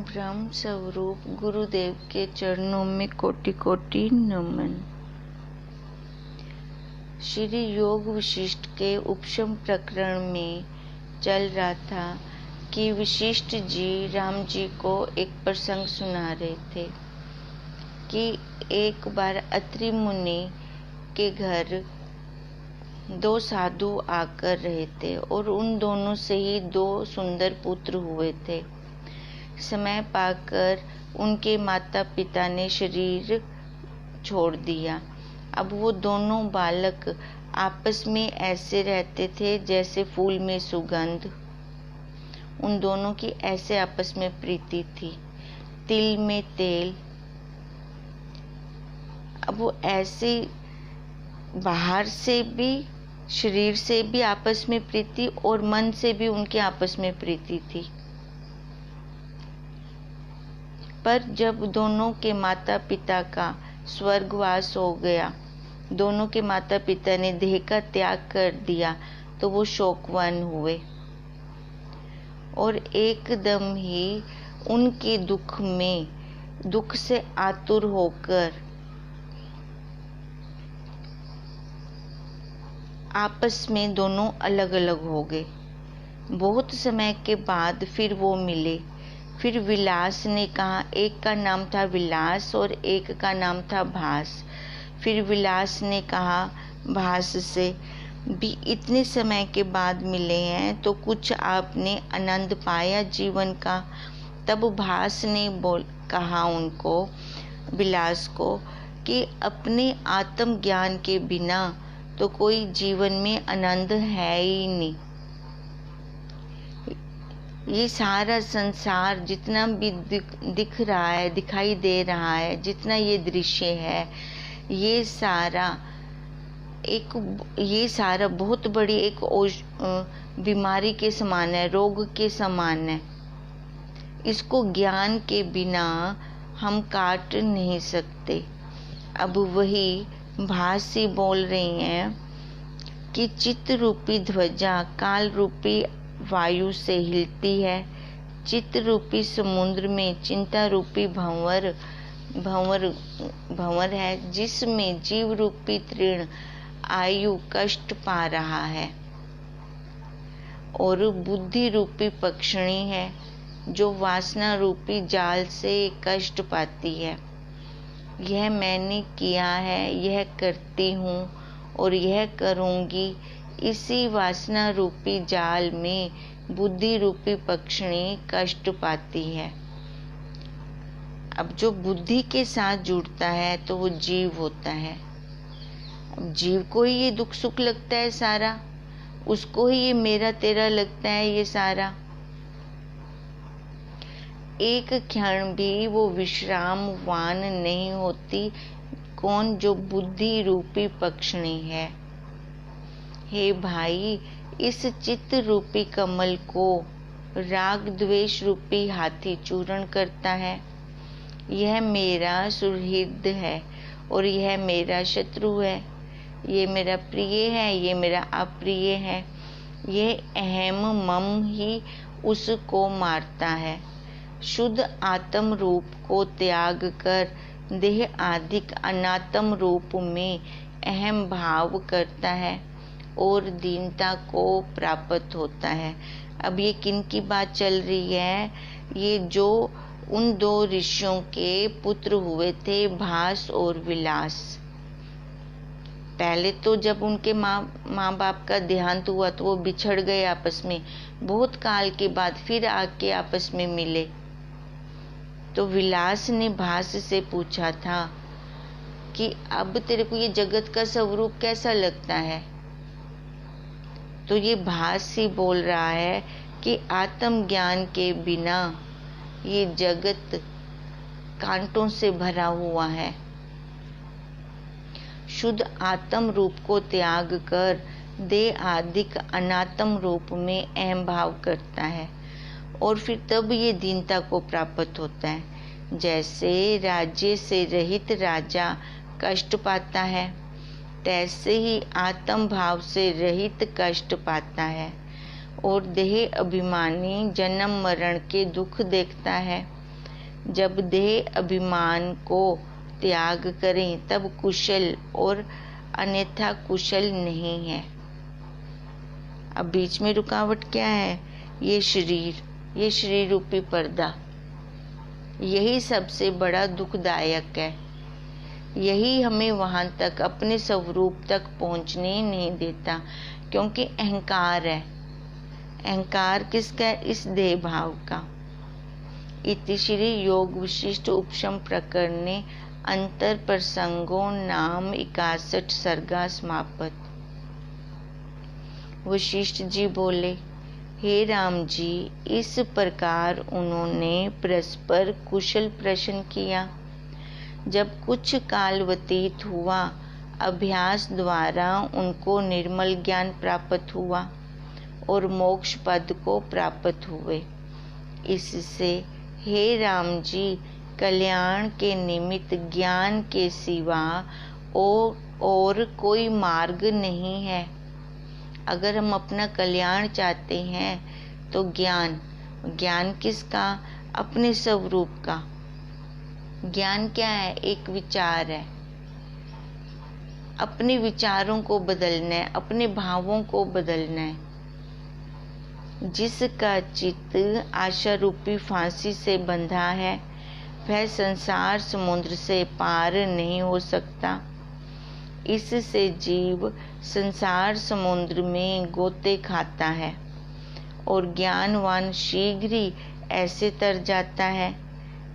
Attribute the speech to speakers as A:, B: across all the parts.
A: ब्रह्म स्वरूप गुरुदेव के चरणों में कोटि कोटि नमन। श्री योग वशिष्ठ के उपशम प्रकरण में चल रहा था कि वशिष्ठ जी राम जी को एक प्रसंग सुना रहे थे कि एक बार अत्रि मुनि के घर दो साधु आकर रहे थे और उन दोनों से ही दो सुंदर पुत्र हुए थे। समय पाकर उनके माता पिता ने शरीर छोड़ दिया। अब वो दोनों बालक आपस में ऐसे रहते थे जैसे फूल में सुगंध। उन दोनों की ऐसे आपस में प्रीति थी, तिल में तेल। अब वो ऐसे बाहर से भी, शरीर से भी आपस में प्रीति और मन से भी उनके आपस में प्रीति थी। पर जब दोनों के माता पिता का स्वर्गवास हो गया, दोनों के माता पिता ने देह का त्याग कर दिया, तो वो शोकवान हुए और एकदम ही उनके दुख से आतुर होकर आपस में दोनों अलग अलग हो गए। बहुत समय के बाद फिर वो मिले। फिर विलास ने कहा, एक का नाम था विलास और एक का नाम था भास। फिर विलास ने कहा भास से भी, इतने समय के बाद मिले हैं तो कुछ आपने आनंद पाया जीवन का? तब भास ने कहा उनको, विलास को, कि अपने आत्मज्ञान के बिना तो कोई जीवन में आनंद है ही नहीं। ये सारा संसार जितना भी दिख रहा है, दिखाई दे रहा है, जितना ये दृश्य है, ये सारा बहुत बड़ी एक बीमारी के समान है, रोग के समान है। इसको ज्ञान के बिना हम काट नहीं सकते। अब वही भासी बोल रही हैं कि चित्त रूपी ध्वजा काल रूपी वायु से हिलती है। चित्त रूपी समुद्र में चिंता रूपी भंवर है, जिसमें जीव रूपी तृण आयु कष्ट पा रहा है। और बुद्धि रूपी पक्षिणी है, जो वासना रूपी जाल से कष्ट पाती है। यह मैंने किया है, यह करती हूँ और यह करूँगी। इसी वासना रूपी जाल में बुद्धि रूपी पक्षिणी कष्ट पाती है। अब जो बुद्धि के साथ जुड़ता है तो वो जीव होता है। अब जीव को ही ये दुख सुख लगता है सारा, उसको ही ये मेरा तेरा लगता है ये सारा। एक क्षण भी वो विश्रामवान नहीं होती। कौन? जो बुद्धि रूपी पक्षिणी है। हे भाई, इस चित्त रूपी कमल को राग द्वेष रूपी हाथी चूर्ण करता है। यह मेरा सुहृद है और यह मेरा शत्रु है। ये मेरा प्रिय है, ये मेरा अप्रिय है। यह अहम मम ही उसको मारता है। शुद्ध आत्म रूप को त्याग कर देह आदिक अनात्म रूप में अहम भाव करता है और दीनता को प्राप्त होता है। अब ये किन की बात चल रही है? ये जो उन दो ऋषियों के पुत्र हुए थे, भास और विलास। पहले तो जब उनके माँ बाप का देहांत हुआ तो वो बिछड़ गए आपस में। बहुत काल के बाद फिर आके आपस में मिले। तो विलास ने भास से पूछा था कि अब तेरे को ये जगत का स्वरूप कैसा लगता है? तो ये भास ही बोल रहा है कि आत्मज्ञान के बिना ये जगत कांटों से भरा हुआ है। शुद्ध आत्म रूप को त्याग कर देह आदिक अनात्म रूप में अहम भाव करता है और फिर तब ये दीनता को प्राप्त होता है। जैसे राज्य से रहित राजा कष्ट पाता है, तैसे ही आत्म भाव से रहित कष्ट पाता है और देह अभिमानी जन्म मरण के दुख देखता है। जब देह अभिमान को त्याग करें तब कुशल और अन्यथा कुशल नहीं है। अब बीच में रुकावट क्या है? ये शरीर रूपी पर्दा, यही सबसे बड़ा दुखदायक है। यही हमें वहां तक, अपने स्वरूप तक पहुंचने नहीं देता, क्योंकि अहंकार है। अहंकार किसका है? इस देह भाव का। इति श्री योग विशिष्ट उपशम प्रकरणे अंतर प्रसंगो नाम 61 सर्गा समापत। वशिष्ठ जी बोले, हे राम जी, इस प्रकार उन्होंने परस्पर कुशल प्रश्न किया। जब कुछ काल व्यतीत हुआ, अभ्यास द्वारा उनको निर्मल ज्ञान प्राप्त हुआ और मोक्ष पद को प्राप्त हुए। इससे हे राम जी, कल्याण के निमित्त ज्ञान के सिवा और कोई मार्ग नहीं है। अगर हम अपना कल्याण चाहते हैं तो ज्ञान किसका? अपने स्वरूप का। ज्ञान क्या है? एक विचार है। अपने विचारों को बदलना है, अपने भावों को बदलना है। जिसका चित्त आशा रूपी फांसी से बंधा है, वह संसार समुद्र से पार नहीं हो सकता। इससे जीव संसार समुद्र में गोते खाता है और ज्ञानवान शीघ्र ही ऐसे तर जाता है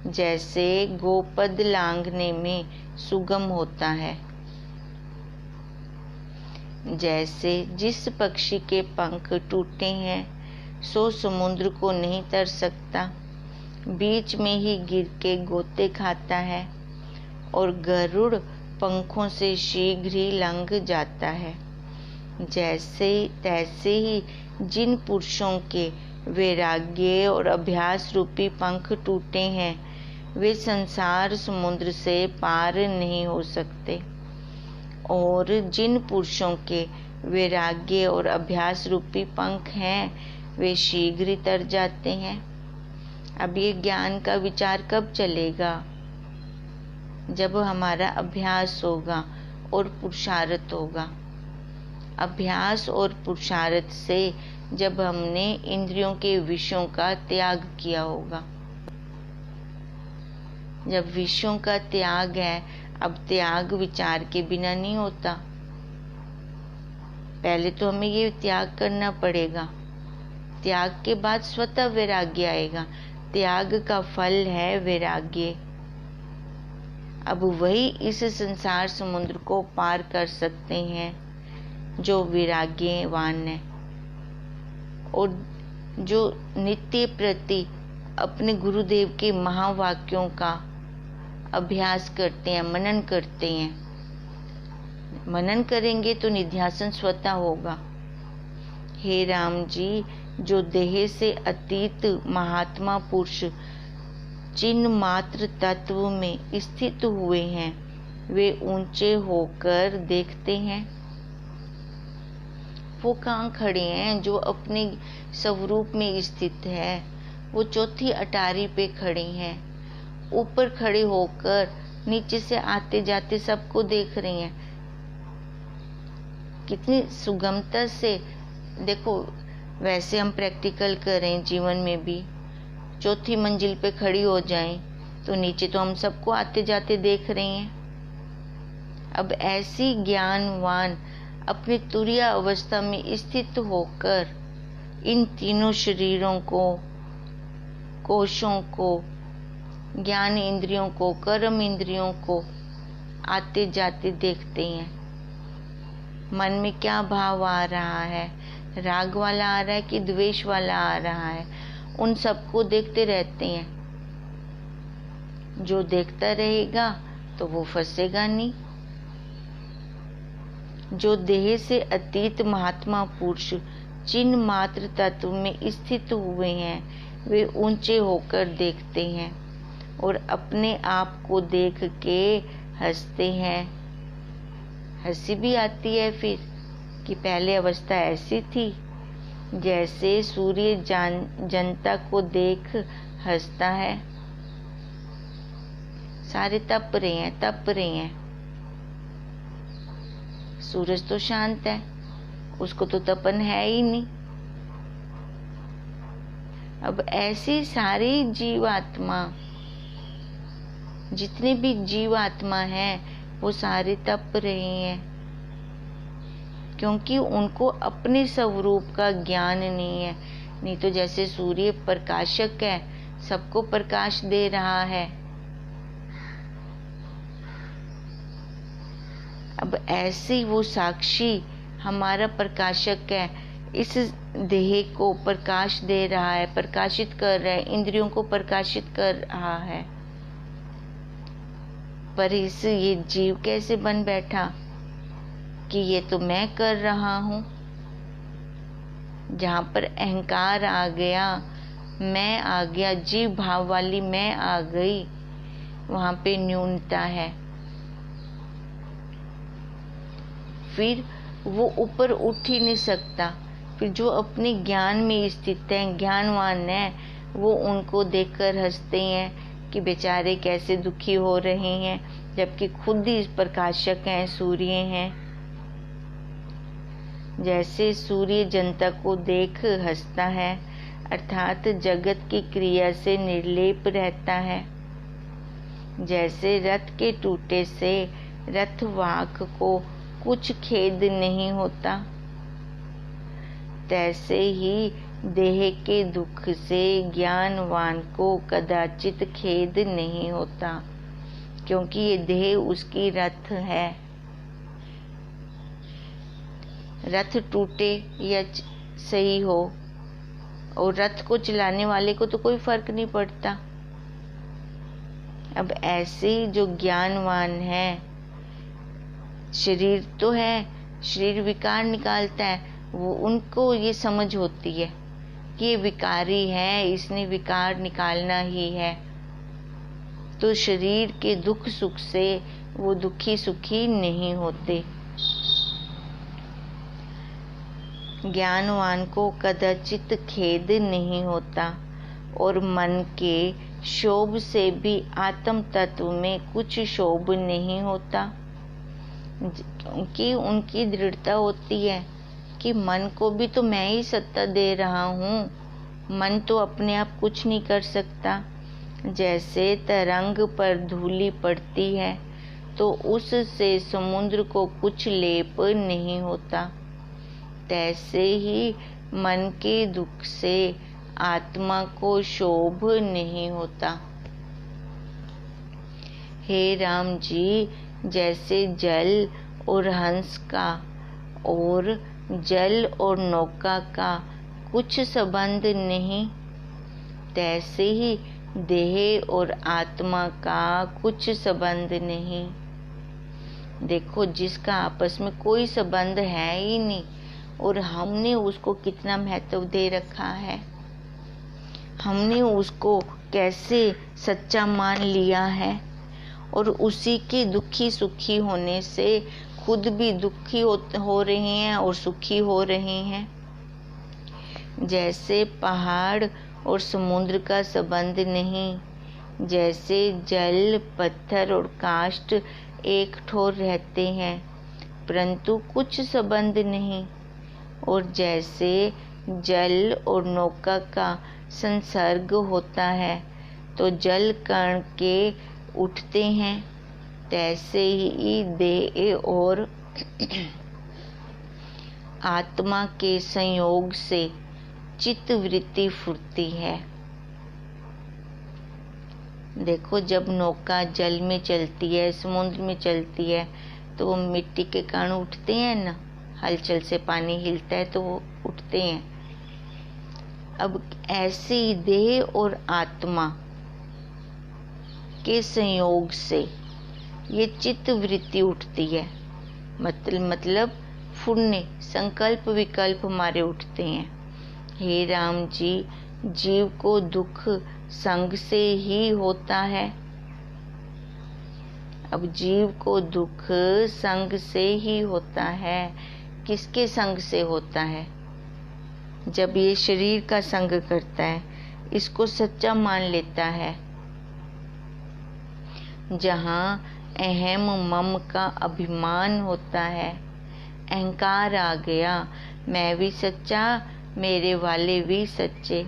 A: जैसे गोपद लांघने में सुगम होता है। जैसे जिस पक्षी के पंख टूटे हैं सो समुद्र को नहीं तर सकता, बीच में ही गिर के गोते खाता है, और गरुड़ पंखों से शीघ्र ही लंघ जाता है। तैसे ही जिन पुरुषों के वैराग्य और अभ्यास रूपी पंख टूटे हैं, वे संसार समुद्र से पार नहीं हो सकते, और जिन पुरुषों के वैराग्य और अभ्यास रूपी पंख हैं, वे शीघ्र ही तर जाते हैं। अब ये ज्ञान का विचार कब चलेगा? जब हमारा अभ्यास होगा और पुरुषार्थ होगा। अभ्यास और पुरुषार्थ से जब हमने इंद्रियों के विषयों का त्याग किया होगा। जब विषयों का त्याग है, अब त्याग विचार के बिना नहीं होता। पहले तो हमें ये त्याग करना पड़ेगा, त्याग के बाद स्वतः वैराग्य आएगा। त्याग का फल है वैराग्य। अब वही इस संसार समुद्र को पार कर सकते हैं जो वैराग्यवान है और जो नित्य प्रति अपने गुरुदेव के महावाक्यों का अभ्यास करते हैं, मनन करते हैं। मनन करेंगे तो निध्यासन स्वतः होगा। हे राम जी, जो देह से अतीत महात्मा पुरुष चिन्ह मात्र तत्व में स्थित हुए हैं, वे ऊंचे होकर देखते हैं। वो कहाँ खड़े हैं? जो अपने स्वरूप में स्थित है, वो चौथी अटारी पे खड़े हैं। ऊपर खड़े होकर नीचे से आते जाते सबको देख रहे हैं। कितनी सुगमता से देखो। वैसे हम प्रैक्टिकल करें जीवन में भी, चौथी मंजिल पे खड़ी हो जाएं तो नीचे तो हम सबको आते जाते देख रहे हैं। अब ऐसी ज्ञानवान अपनी तुरीय अवस्था में स्थित होकर इन तीनों शरीरों को, कोशों को, ज्ञान इंद्रियों को, कर्म इंद्रियों को आते जाते देखते हैं। मन में क्या भाव आ रहा है? राग वाला आ रहा है कि द्वेष वाला आ रहा है? उन सबको देखते रहते हैं। जो देखता रहेगा तो वो फंसेगा नहीं। जो देह से अतीत महात्मा पुरुष चिन्ह मात्र तत्व में स्थित हुए हैं, वे ऊंचे होकर देखते हैं और अपने आप को देख के हंसते हैं। हंसी भी आती है फिर कि पहले अवस्था ऐसी थी। जैसे सूर्य जनता को देख हंसता है, सारे तप रहे हैं। सूरज तो शांत है, उसको तो तपन है ही नहीं। अब ऐसी सारी जीवात्मा, जितने भी जीवात्मा हैं, वो सारे तप रहे हैं, क्योंकि उनको अपने स्वरूप का ज्ञान नहीं है। नहीं तो जैसे सूर्य प्रकाशक है, सबको प्रकाश दे रहा है, अब ऐसे वो साक्षी हमारा प्रकाशक है, इस देह को प्रकाश दे रहा है, प्रकाशित कर रहा है, इंद्रियों को प्रकाशित कर रहा है। पर ये जीव कैसे बन बैठा कि ये तो मैं कर रहा हूँ। जहाँ पर अहंकार आ गया, मैं आ गया, जीव भाव वाली मैं आ गई, वहाँ पे न्यूनता है। फिर वो ऊपर उठ ही नहीं सकता। फिर जो अपने ज्ञान में स्थित है, ज्ञानवान है, वो उनको देखकर हंसते हैं कि बेचारे कैसे दुखी हो रहे हैं, जबकि खुद ही प्रकाशक हैं, सूर्य हैं। जैसे सूर्य जनता को देख हंसता है, अर्थात जगत की क्रिया से निर्लेप रहता है। जैसे रथ के टूटे से रथवाहक को कुछ खेद नहीं होता, तैसे ही देह के दुख से ज्ञानवान को कदाचित खेद नहीं होता, क्योंकि ये देह उसकी रथ है। रथ टूटे या सही हो, और रथ को चलाने वाले को तो कोई फर्क नहीं पड़ता। अब ऐसे जो ज्ञानवान है, शरीर तो है, शरीर विकार निकालता है, वो उनको ये समझ होती है कि ये विकारी है, इसने विकार निकालना ही है। तो शरीर के दुख सुख से वो दुखी सुखी नहीं होते। ज्ञानवान को कदाचित खेद नहीं होता, और मन के शोभ से भी आत्म तत्व में कुछ शोभ नहीं होता, क्योंकि उनकी दृढ़ता होती है कि मन को भी तो मैं ही सत्ता दे रहा हूँ, मन तो अपने आप कुछ नहीं कर सकता। जैसे तरंग पर धूली पड़ती है तो उससे समुद्र को कुछ लेप नहीं होता, तैसे ही मन के दुख से आत्मा को शोभ नहीं होता। हे राम जी, जैसे जल और हंस का और जल और नौका का कुछ संबंध नहीं, तैसे ही देह और आत्मा का कुछ संबंध नहीं। देखो, जिसका आपस में कोई संबंध है ही नहीं, और हमने उसको कितना महत्व दे रखा है, हमने उसको कैसे सच्चा मान लिया है, और उसी के दुखी सुखी होने से खुद भी दुखी हो रहे हैं और सुखी हो रहे हैं। जैसे पहाड़ और समुद्र का संबंध नहीं, जैसे जल, पत्थर और काष्ठ एक ठोर रहते हैं परंतु कुछ संबंध नहीं, और जैसे जल और नौका का संसर्ग होता है तो जल कण के उठते हैं, तैसे ही देह और आत्मा के संयोग से चित्त वृत्ति फुरती है। देखो, जब नौका जल में चलती है, समुद्र में चलती है, तो वो मिट्टी के कण उठते हैं ना, हलचल से पानी हिलता है तो वो उठते हैं। अब ऐसे ही देह और आत्मा के संयोग से ये चित्त वृत्ति उठती है, मतलब फुरने, संकल्प विकल्प हमारे उठते हैं। हे राम जी, जीव को दुख संग से ही होता है। अब जीव को दुख संग से ही होता है। किसके संग से होता है? जब ये शरीर का संग करता है, इसको सच्चा मान लेता है। जहाँ अहम मम का अभिमान होता है, अहंकार आ गया, मैं भी सच्चा, मेरे वाले भी सच्चे,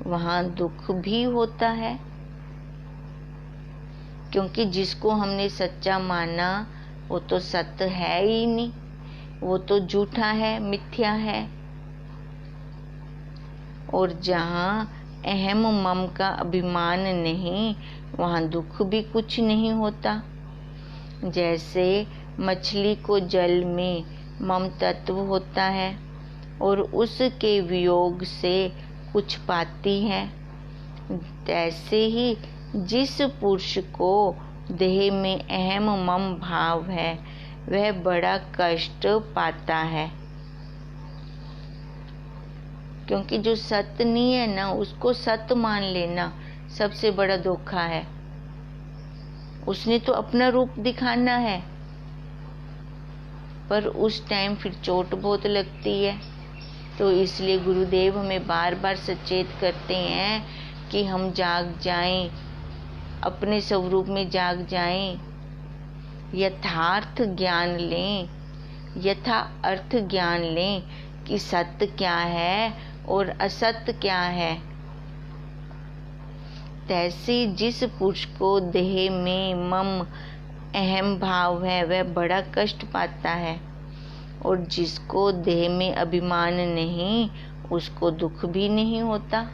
A: वहाँ दुख भी होता है। क्योंकि जिसको हमने सच्चा माना वो तो सत्य है ही नहीं, वो तो झूठा है, मिथ्या है। और जहाँ अहम मम का अभिमान नहीं, वहाँ दुख भी कुछ नहीं होता। जैसे मछली को जल में मम तत्व होता है और उसके वियोग से कुछ पाती है, तैसे ही जिस पुरुष को देह में अहम मम भाव है वह बड़ा कष्ट पाता है। क्योंकि जो सत्य नहीं है ना, उसको सत्य मान लेना सबसे बड़ा धोखा है। उसने तो अपना रूप दिखाना है, पर उस टाइम फिर चोट बहुत लगती है। तो इसलिए गुरुदेव हमें बार बार सचेत करते हैं कि हम जाग जाएं, अपने स्वरूप में जाग जाएं, यथार्थ ज्ञान लें, यथा अर्थ ज्ञान लें कि सत्य क्या है और असत्य क्या है। तैसे जिस पुरुष को देह में मम अहम भाव है वह बड़ा कष्ट पाता है, और जिसको देह में अभिमान नहीं उसको दुख भी नहीं होता।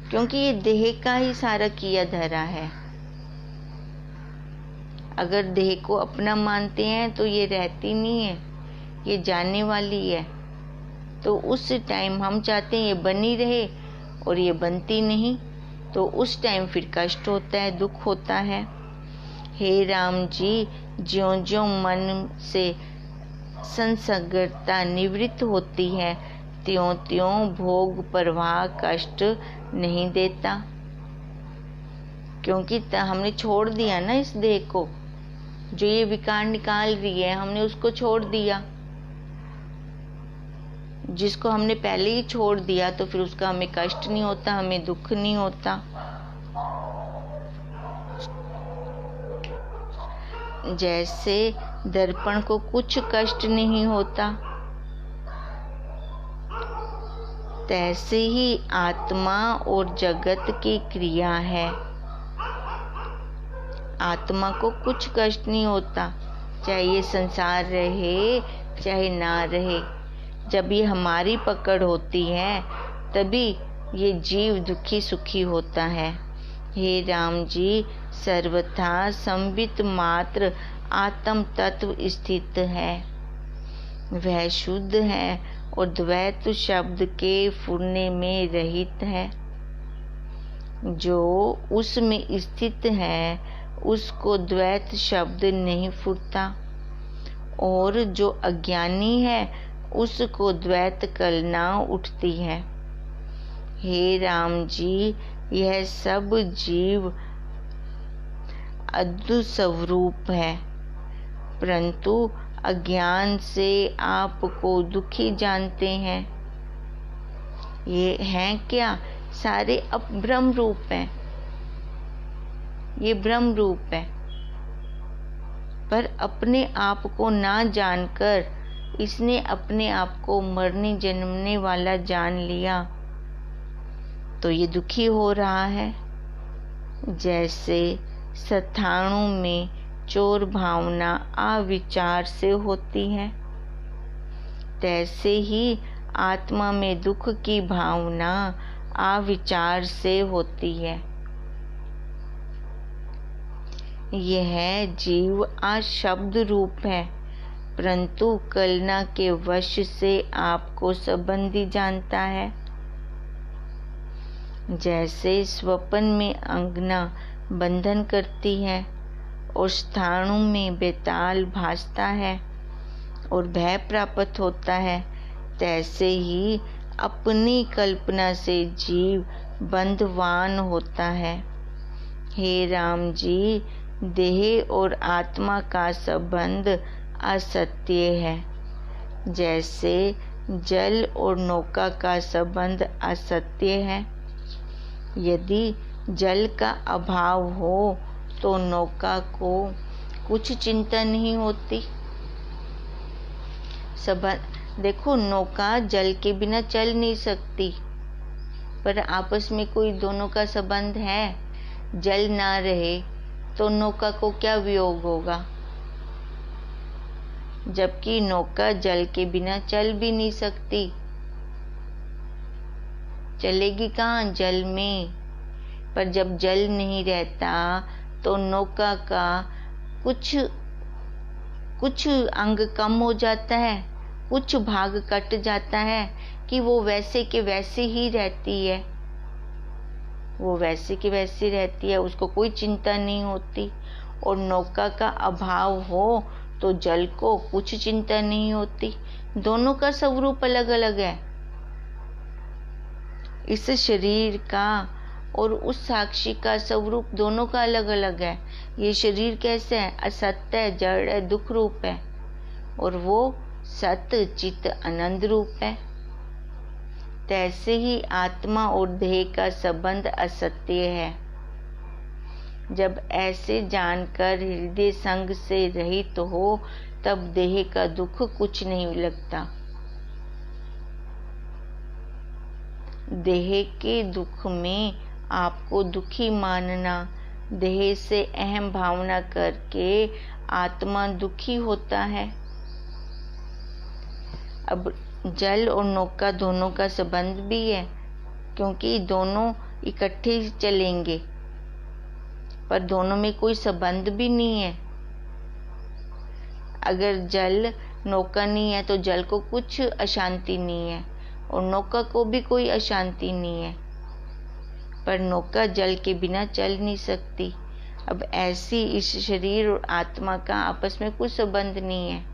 A: क्योंकि ये देह का ही सारा किया धरा है। अगर देह को अपना मानते हैं तो ये रहती नहीं है, ये जाने वाली है। तो उस टाइम हम चाहते हैं ये बनी रहे और ये बनती नहीं, तो उस टाइम फिर कष्ट होता है, दुख होता है। हे राम जी, ज्यों ज्यों मन से संसर्गता निवृत्त होती है त्यों त्यों भोग प्रवाह कष्ट नहीं देता। क्योंकि हमने छोड़ दिया ना इस देह को, जो ये विकार निकाल रही है हमने उसको छोड़ दिया। जिसको हमने पहले ही छोड़ दिया तो फिर उसका हमें कष्ट नहीं होता, हमें दुख नहीं होता। जैसे दर्पण को कुछ कष्ट नहीं होता, तैसे ही आत्मा और जगत की क्रिया है। आत्मा को कुछ कष्ट नहीं होता, चाहे ये संसार रहे चाहे ना रहे। जब ये हमारी पकड़ होती है तभी ये जीव दुखी सुखी होता है। हे राम जी, सर्वथा संबित मात्र आत्म तत्व स्थित है, वह शुद्ध है और द्वैत शब्द के फुरने में रहित है। जो उसमें स्थित है उसको द्वैत शब्द नहीं फुरता, और जो अज्ञानी है उसको द्वैत कलना उठती है। हे राम जी, यह सब जीव अद्भुत स्वरूप है, परंतु अज्ञान से आपको दुखी जानते हैं। ये हैं क्या? सारे अब ब्रह्म रूप हैं, ये ब्रह्म रूप है। पर अपने आप को ना जानकर इसने अपने आप को मरने जन्मने वाला जान लिया, तो ये दुखी हो रहा है। जैसे सथाणु में चोर भावना अविचार से होती है, तैसे ही आत्मा में दुख की भावना अविचार से होती है। यह जीव अशब्द रूप है, परंतु कलना के वश से आपको संबंधी जानता है। जैसे स्वप्न में अंगना बंधन करती है और स्थाणु में बेताल भासता है और भय प्राप्त होता है, तैसे ही अपनी कल्पना से जीव बंधवान होता है। हे राम जी, देह और आत्मा का संबंध असत्य है, जैसे जल और नौका का संबंध असत्य है। यदि जल का अभाव हो तो नौका को कुछ चिंता नहीं होती। देखो, नौका जल के बिना चल नहीं सकती, पर आपस में कोई दोनों का संबंध है। जल ना रहे तो नौका को क्या वियोग होगा, जबकि नौका जल के बिना चल भी नहीं सकती। चलेगी कहाँ, जल में। पर जब जल नहीं रहता तो नौका का कुछ अंग कम हो जाता है, कुछ भाग कट जाता है कि वो वैसे के वैसे ही रहती है। वो वैसे के वैसे रहती है, उसको कोई चिंता नहीं होती। और नौका का अभाव हो तो जल को कुछ चिंता नहीं होती। दोनों का स्वरूप अलग अलग है। इस शरीर का और उस साक्षी का स्वरूप दोनों का अलग अलग है। ये शरीर कैसे है, असत्य है, जड़ है, दुख रूप है, और वो सत्य चित आनंद रूप है। तैसे ही आत्मा और देह का संबंध असत्य है। जब ऐसे जानकर हृदय संग से रहित हो तब देह का दुख कुछ नहीं लगता। देह के दुख में आपको दुखी मानना, देह से अहम भावना करके आत्मा दुखी होता है। अब जल और नौका दोनों का संबंध भी है, क्योंकि दोनों इकट्ठे चलेंगे, पर दोनों में कोई संबंध भी नहीं है। अगर जल नौका नहीं है तो जल को कुछ अशांति नहीं है, और नौका को भी कोई अशांति नहीं है, पर नौका जल के बिना चल नहीं सकती। अब ऐसी इस शरीर और आत्मा का आपस में कुछ संबंध नहीं है,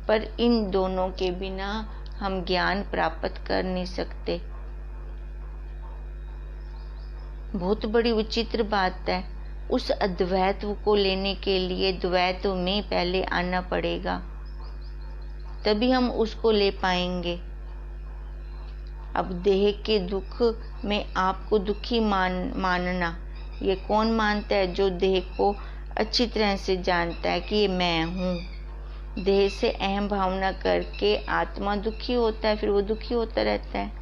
A: पर इन दोनों के बिना हम ज्ञान प्राप्त कर नहीं सकते। बहुत बड़ी विचित्र बात है। उस अद्वैत को लेने के लिए द्वैत में पहले आना पड़ेगा, तभी हम उसको ले पाएंगे। अब देह के दुख में आपको दुखी मानना, ये कौन मानता है? जो देह को अच्छी तरह से जानता है कि ये मैं हूँ। देह से अहम भावना करके आत्मा दुखी होता है, फिर वो दुखी होता रहता है।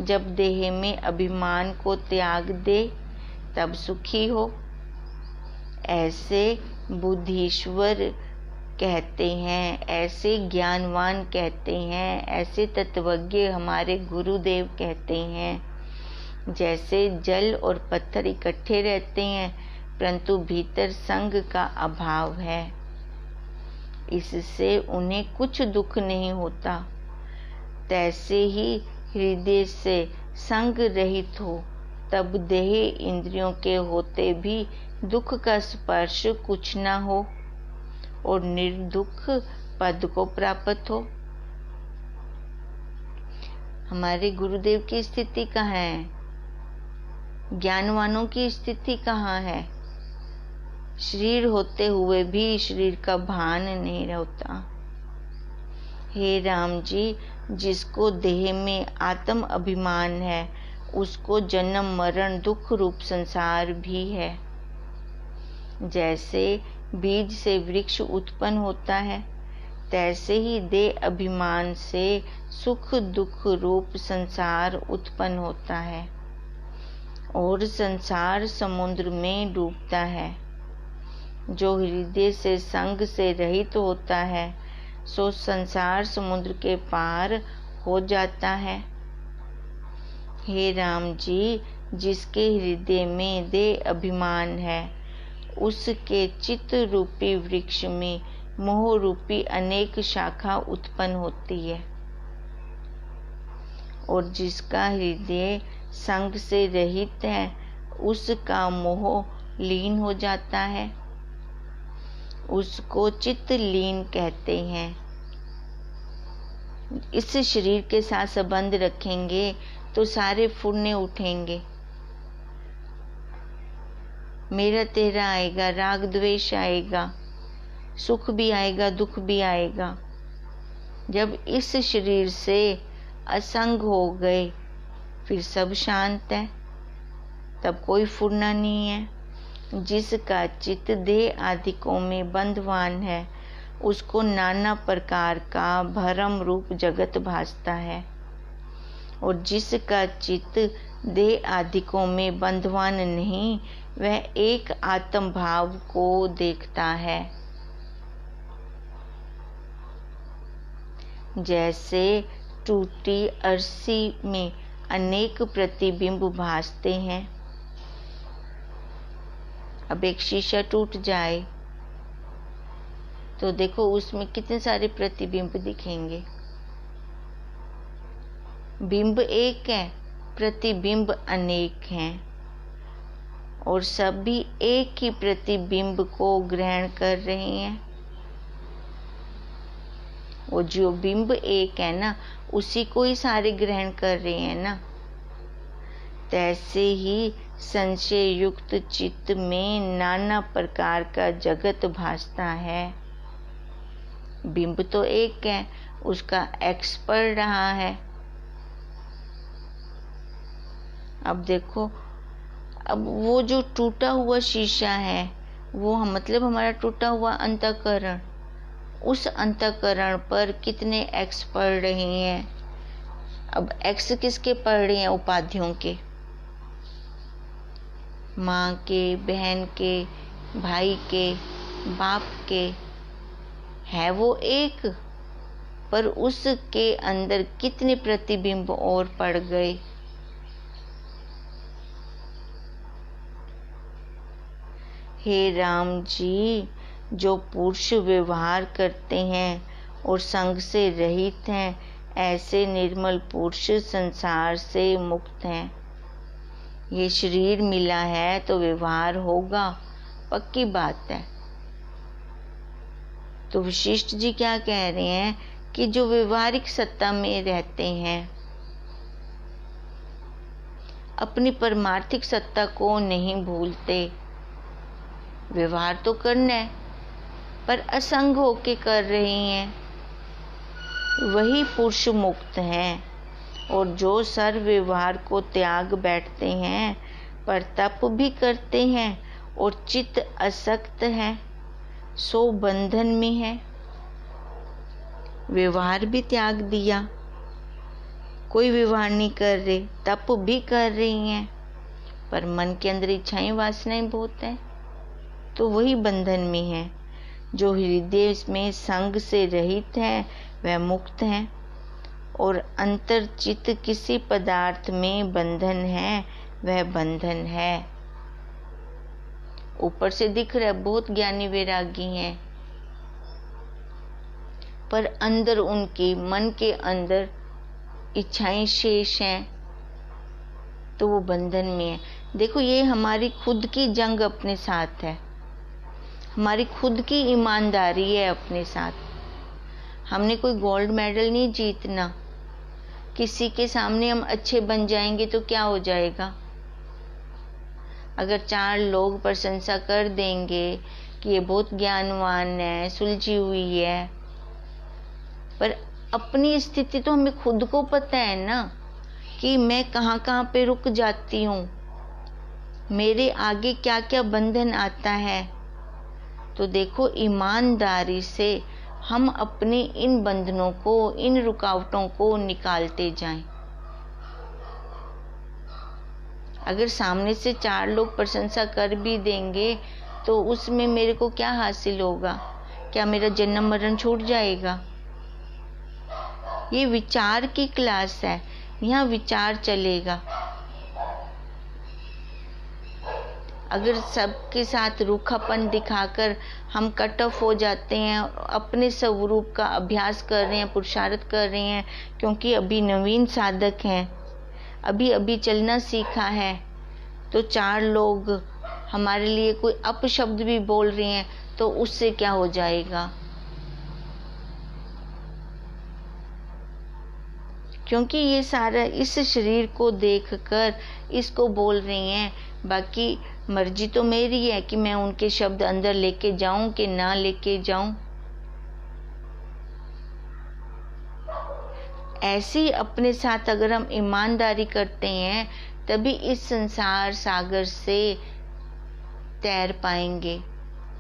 A: जब देह में अभिमान को त्याग दे तब सुखी हो। ऐसे बुद्धीश्वर कहते हैं, ऐसे ज्ञानवान कहते हैं, ऐसे तत्वज्ञ हमारे गुरुदेव कहते हैं। जैसे जल और पत्थर इकट्ठे रहते हैं परंतु भीतर संग का अभाव है, इससे उन्हें कुछ दुख नहीं होता। तैसे ही हृदय से संग रहित हो तब देह इंद्रियों के होते भी दुख का स्पर्श कुछ न हो और निर्दुख पद को प्राप्त हो। हमारे गुरुदेव की स्थिति कहाँ है? ज्ञानवानों की स्थिति कहाँ है? शरीर होते हुए भी शरीर का भान नहीं होता। हे राम जी, जिसको देह में आत्म अभिमान है उसको जन्म मरण दुख रूप संसार भी है। जैसे बीज से वृक्ष उत्पन्न होता है, तैसे ही देह अभिमान से सुख दुख रूप संसार उत्पन्न होता है और संसार समुद्र में डूबता है। जो हृदय से संग से रहित होता है सो संसार समुद्र के पार हो जाता है। हे राम जी, जिसके हृदय में देह अभिमान है उसके चित्त रूपी वृक्ष में मोह रूपी अनेक शाखा उत्पन्न होती है, और जिसका हृदय संग से रहित है उसका मोह लीन हो जाता है, उसको चित्त लीन कहते हैं। इस शरीर के साथ संबंध रखेंगे तो सारे फुरने उठेंगे। मेरा तेरा आएगा, राग द्वेष आएगा, सुख भी आएगा, दुख भी आएगा। जब इस शरीर से असंग हो गए फिर सब शांत है। तब कोई फुरना नहीं है। जिसका चित्त देह आदिकों में बंधवान है, उसको नाना प्रकार का भरम रूप जगत भासता है। और जिसका चित्त देह आदिकों में बंधवान नहीं, वह एक आत्म भाव को देखता है। जैसे टूटी अरसी में अनेक प्रतिबिंब भासते हैं। अब एक शीशा टूट जाए तो देखो उसमें कितने सारे प्रतिबिंब दिखेंगे। बिंब एक है, प्रतिबिंब अनेक हैं, और सभी एक ही प्रतिबिंब को ग्रहण कर रहे हैं। वो जो बिंब एक है ना, उसी को ही सारे ग्रहण कर रहे हैं ना। तैसे ही संशय युक्त चित्त में नाना प्रकार का जगत भासता है। बिंब तो एक है, उसका एक्स पड़ रहा है। अब देखो, अब वो जो टूटा हुआ शीशा है, वो मतलब हमारा टूटा हुआ अंतःकरण, उस अंतःकरण पर कितने एक्स पड़ रहे हैं। अब एक्स किसके पड़ रहे हैं? उपाधियों के, माँ के, बहन के, भाई के, बाप के। है वो एक, पर उसके अंदर कितने प्रतिबिंब और पड़ गए। हे राम जी, जो पुरुष व्यवहार करते हैं और संग से रहित हैं, ऐसे निर्मल पुरुष संसार से मुक्त हैं। ये शरीर मिला है तो व्यवहार होगा, पक्की बात है। तो वशिष्ठ जी क्या कह रहे हैं कि जो व्यवहारिक सत्ता में रहते हैं, अपनी परमार्थिक सत्ता को नहीं भूलते। व्यवहार तो करना है, पर असंग होके कर रहे हैं, वही पुरुष मुक्त हैं। और जो सर्व व्यवहार को त्याग बैठते हैं, पर तप भी करते हैं और चित्त असक्त है, सो बंधन में है। व्यवहार भी त्याग दिया, कोई व्यवहार नहीं कर रहे, तप भी कर रही हैं, पर मन के अंदर इच्छाएं वासनाएं बहुत है, तो वही बंधन में है। जो हृदय में संग से रहित है, वह मुक्त है। और अंतर्चित किसी पदार्थ में बंधन है, वह बंधन है। ऊपर से दिख रहा है बहुत ज्ञानी वैरागी हैं, पर अंदर उनके मन के अंदर इच्छाएं शेष हैं, तो वो बंधन में है। देखो, ये हमारी खुद की जंग अपने साथ है, हमारी खुद की ईमानदारी है अपने साथ। हमने कोई गोल्ड मेडल नहीं जीतना। किसी के सामने हम अच्छे बन जाएंगे तो क्या हो जाएगा? अगर 4 लोग प्रशंसा कर देंगे कि ये बहुत ज्ञानवान है, सुलझी हुई है, पर अपनी स्थिति तो हमें खुद को पता है ना कि मैं कहाँ कहाँ पे रुक जाती हूँ, मेरे आगे क्या क्या बंधन आता है। तो देखो, ईमानदारी से हम अपने इन बंधनों को, इन रुकावटों को निकालते जाएं। अगर सामने से 4 लोग प्रशंसा कर भी देंगे तो उसमें मेरे को क्या हासिल होगा? क्या मेरा जन्म मरण छूट जाएगा? ये विचार की क्लास है, यहाँ विचार चलेगा। अगर सबके साथ रूखापन दिखाकर हम कट ऑफ हो जाते हैं, अपने स्वरूप का अभ्यास कर रहे हैं, पुरुषार्थ कर रहे हैं, क्योंकि अभी नवीन साधक हैं, अभी अभी चलना सीखा है, तो 4 लोग हमारे लिए कोई अपशब्द भी बोल रहे हैं तो उससे क्या हो जाएगा? क्योंकि ये सारा इस शरीर को देखकर इसको बोल रही हैं, बाकी मर्जी तो मेरी है कि मैं उनके शब्द अंदर लेके जाऊं कि ना लेके जाऊं। ऐसी अपने साथ अगर हम ईमानदारी करते हैं तभी इस संसार सागर से तैर पाएंगे,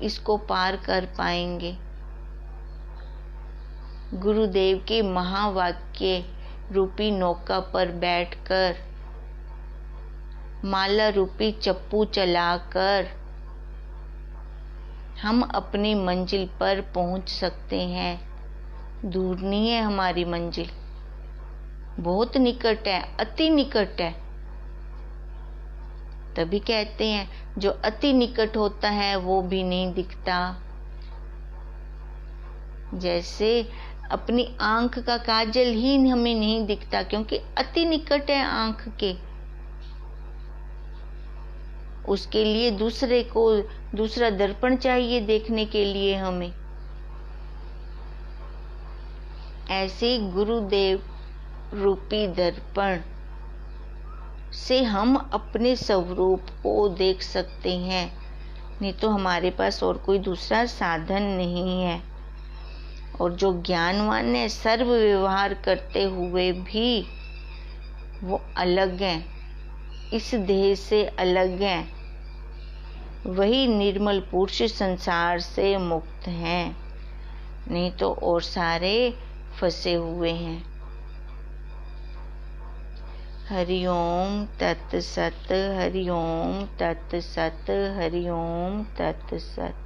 A: इसको पार कर पाएंगे। गुरुदेव के महावाक्य रूपी नौका पर बैठकर, माला रूपी चप्पू चलाकर हम अपनी मंजिल पर पहुंच सकते हैं। दूर नहीं है हमारी मंजिल, बहुत निकट है, अति निकट है। तभी कहते हैं जो अति निकट होता है वो भी नहीं दिखता। जैसे अपनी आंख का काजल ही हमें नहीं दिखता, क्योंकि अति निकट है आंख के। उसके लिए दूसरा दर्पण चाहिए देखने के लिए हमें। ऐसे गुरुदेव रूपी दर्पण से हम अपने स्वरूप को देख सकते हैं, नहीं तो हमारे पास और कोई दूसरा साधन नहीं है। और जो ज्ञानवान है, सर्व व्यवहार करते हुए भी वो अलग हैं, इस देह से अलग हैं। वही निर्मल पुरुष संसार से मुक्त हैं, नहीं तो और सारे फंसे हुए हैं। हरि ओम तत्सत, हरि ओम तत्सत, हरि ओम तत्सत।